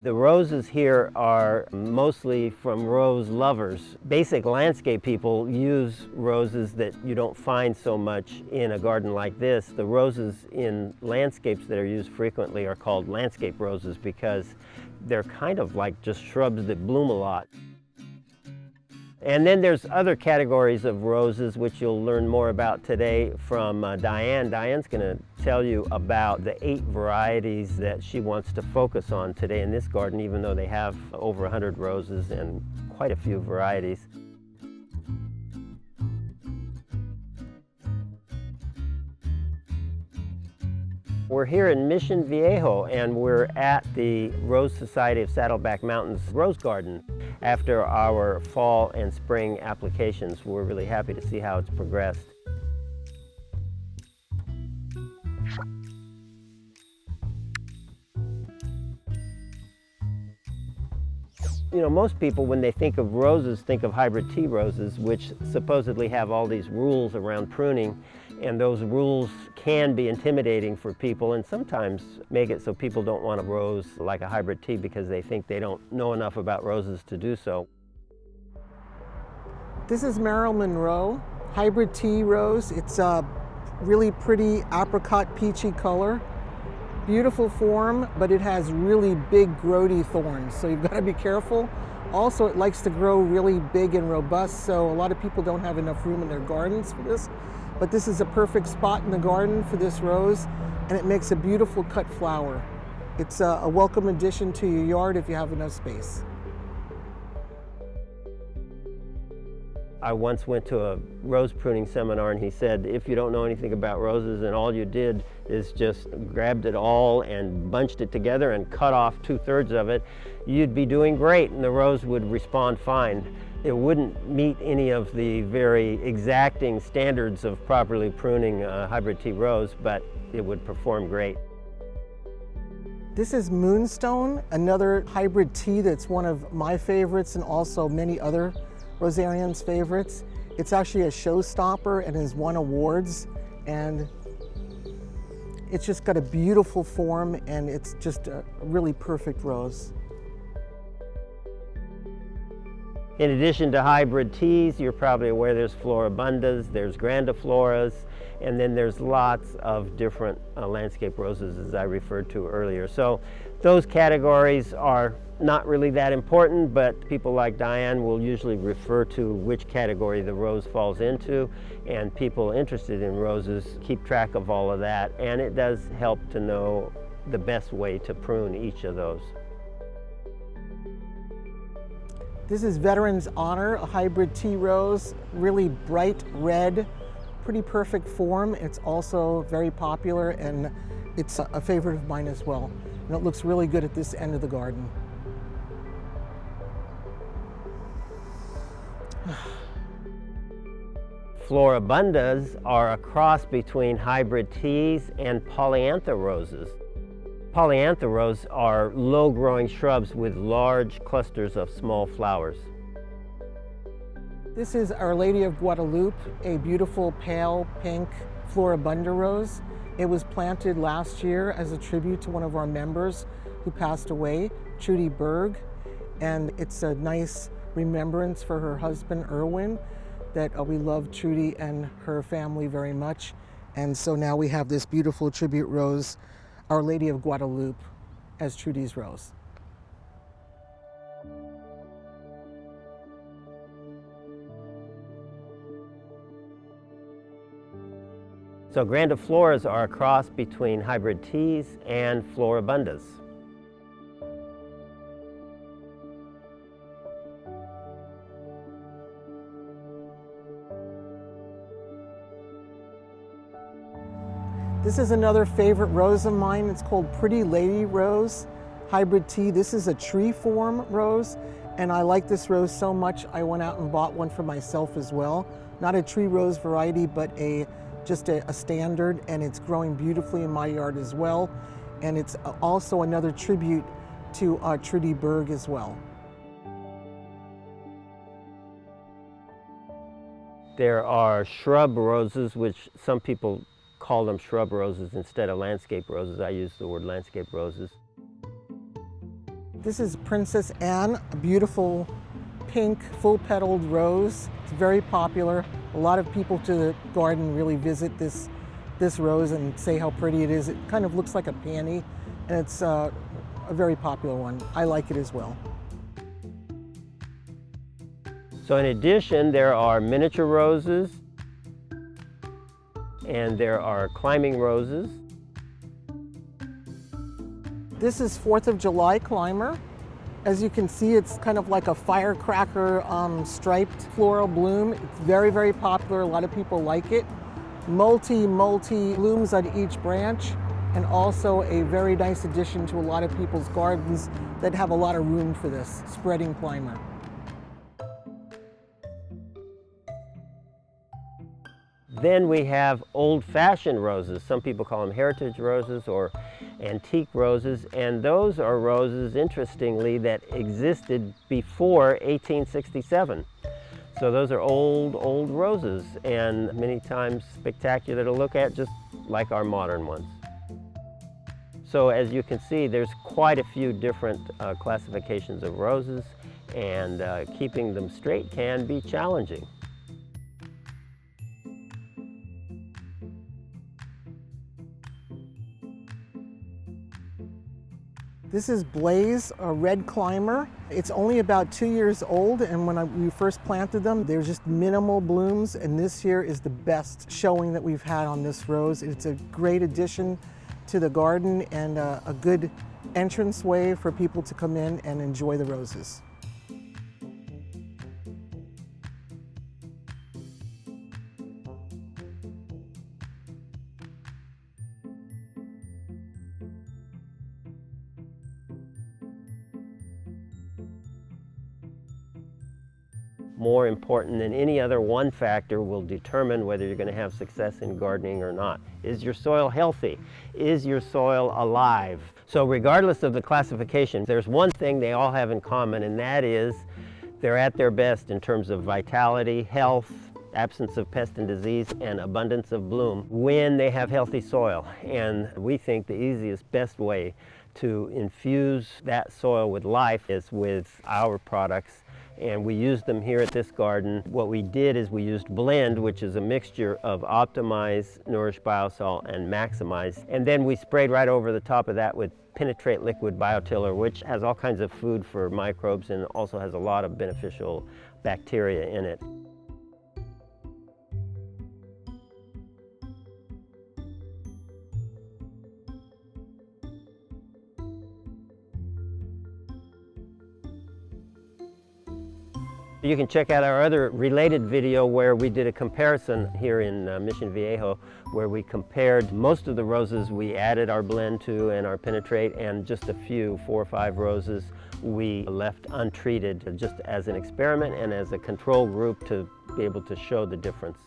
The roses here are mostly from rose lovers. Basic landscape people use roses that you don't find so much in a garden like this. The roses in landscapes that are used frequently are called landscape roses because they're kind of like just shrubs that bloom a lot. And then there's other categories of roses which you'll learn more about today from Dianne. Dianne's going to tell you about the 8 varieties that she wants to focus on today in this garden, even though they have over 100 roses and quite a few varieties. We're here in Mission Viejo, and we're at the Rose Society of Saddleback Mountains Rose Garden. After our fall and spring applications, we're really happy to see how it's progressed. You know, most people, when they think of roses, think of hybrid tea roses, which supposedly have all these rules around pruning, and those rules can be intimidating for people and sometimes make it so people don't want a rose like a hybrid tea because they think they don't know enough about roses to do so. This is Merrill Monroe hybrid tea rose. It's a really pretty apricot peachy color. Beautiful form, but it has really big growty thorns, so you've got to be careful. Also, it likes to grow really big and robust, so a lot of people don't have enough room in their gardens for this. But this is a perfect spot in the garden for this rose, and it makes a beautiful cut flower. It's a welcome addition to your yard if you have enough space. I once went to a rose pruning seminar, and he said, if you don't know anything about roses and all you did is just grabbed it all and bunched it together and cut off 2/3 of it, you'd be doing great and the rose would respond fine. It wouldn't meet any of the very exacting standards of properly pruning a hybrid tea rose, but it would perform great. This is Moonstone, another hybrid tea that's one of my favorites and also many other rosarians' favorites. It's actually a showstopper and has won awards, and it's just got a beautiful form and it's just a really perfect rose. In addition to hybrid teas, you're probably aware there's floribundas, there's grandifloras, and then there's lots of different landscape roses, as I referred to earlier. So those categories are not really that important, but people like Dianne will usually refer to which category the rose falls into, and people interested in roses keep track of all of that, and it does help to know the best way to prune each of those. This is Veterans Honor, a hybrid tea rose, really bright red, pretty perfect form. It's also very popular and it's a favorite of mine as well. And it looks really good at this end of the garden. Floribundas are a cross between hybrid teas and polyantha roses. Polyantha roses are low-growing shrubs with large clusters of small flowers. This is Our Lady of Guadalupe, a beautiful pale pink floribunda rose. It was planted last year as a tribute to one of our members who passed away, Trudy Berg, and it's a nice remembrance for her husband, Irwin, that we love Trudy and her family very much. And so now we have this beautiful tribute rose, Our Lady of Guadalupe, as Trudy's rose. So grandifloras are a cross between hybrid teas and floribundas. This is another favorite rose of mine. It's called Pretty Lady Rose Hybrid Tea. This is a tree form rose, and I like this rose so much I went out and bought one for myself as well. Not a tree rose variety, but just a standard, and it's growing beautifully in my yard as well. And it's also another tribute to Trudy Berg as well. There are shrub roses, which some people call them shrub roses instead of landscape roses. I use the word landscape roses. This is Princess Anne, a beautiful pink, full-petaled rose. It's very popular. A lot of people to the garden really visit this rose and say how pretty it is. It kind of looks like a peony, and it's a very popular one. I like it as well. So in addition, there are miniature roses, and there are climbing roses. This is 4th of July climber. As you can see, it's kind of like a firecracker striped floral bloom. It's very, very popular. A lot of people like it. Multi blooms on each branch, and also a very nice addition to a lot of people's gardens that have a lot of room for this spreading climber. Then we have old-fashioned roses. Some people call them heritage roses or antique roses, and those are roses, interestingly, that existed before 1867. So those are old roses, and many times spectacular to look at, just like our modern ones. So as you can see, there's quite a few different classifications of roses, and keeping them straight can be challenging. This is Blaze, a red climber. It's only about 2 years old, and when we first planted them, there's just minimal blooms, and this year is the best showing that we've had on this rose. It's a great addition to the garden and a good entranceway for people to come in and enjoy the roses. More important than any other, one factor will determine whether you're going to have success in gardening or not. Is your soil healthy? Is your soil alive? So regardless of the classification, there's one thing they all have in common, and that is they're at their best in terms of vitality, health, absence of pest and disease, and abundance of bloom when they have healthy soil. And we think the easiest, best way to infuse that soil with life is with our products. And we used them here at this garden. What we did is we used Blend, which is a mixture of Optimize, Nourish Biosol, and Maximize. And then we sprayed right over the top of that with Penetrate Liquid Biotiller, which has all kinds of food for microbes and also has a lot of beneficial bacteria in it. You can check out our other related video where we did a comparison here in Mission Viejo, where we compared most of the roses we added our blend to and our penetrate, and just a few, 4 or 5 roses, we left untreated just as an experiment and as a control group to be able to show the difference.